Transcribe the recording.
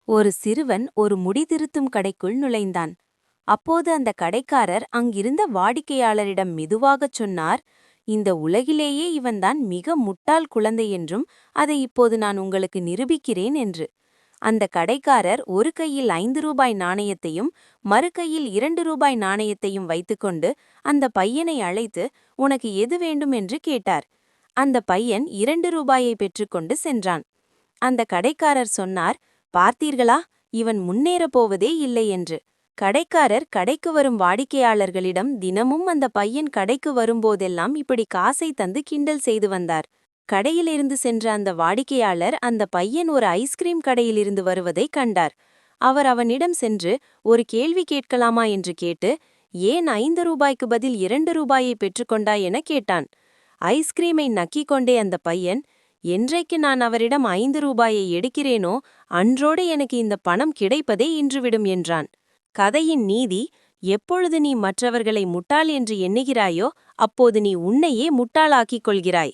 ஒரு சிறுவன் ஒரு முடிதிருத்தும் கடைக்குள் நுழைந்தான். அப்போது அந்த கடைக்காரர் அங்கிருந்த வாடிக்கையாளரிடம் மெதுவாகச் சொன்னார், இந்த உலகிலேயே இவன்தான் மிக முட்டாள் குழந்தை என்றும் அதை இப்போது நான் உங்களுக்கு நிரூபிக்கிறேன் என்று. அந்த கடைக்காரர் ஒரு கையில் 5 ரூபாய் நாணயத்தையும் மறு கையில் 2 ரூபாய் நாணயத்தையும் வைத்துக்கொண்டு அந்த பையனை அழைத்து, உனக்கு எது வேண்டும் என்று கேட்டார். அந்த பையன் 2 ரூபாயை பெற்றுக்கொண்டு சென்றான். அந்த கடைக்காரர் சொன்னார், பார்த்தீர்களா, இவன் முன்னேறப் போவதே இல்லை என்று. கடைக்காரர் கடைக்கு வரும் வாடிக்கையாளர்களிடம் தினமும் அந்த பையன் கடைக்கு வரும்போதெல்லாம் இப்படி காசை தந்து கிண்டல் செய்து வந்தார். கடையிலிருந்து சென்ற அந்த வாடிக்கையாளர் அந்த பையன் ஒரு ஐஸ்கிரீம் கடையிலிருந்து வருவதைக் கண்டார். அவர் அவனிடம் சென்று ஒரு கேள்வி கேட்கலாமா என்று கேட்டு, ஏன் 5 ரூபாய்க்கு பதில் 2 ரூபாயை பெற்றுக்கொண்டாய் என கேட்டான். ஐஸ்கிரீமை நக்கிக் கொண்டே அந்த பையன், என்றைக்கு நான் அவரிடம் 5 ரூபாயை எடுக்கிறேனோ அன்றோடு எனக்கு இந்த பணம் கிடைப்பதே இன்றுவிடும் என்றான். கதையின் நீதி, எப்பொழுது நீ மற்றவர்களை முட்டாள் என்று எண்ணுகிறாயோ அப்போது நீ உன்னையே முட்டாளாக்கிக் கொள்கிறாய்.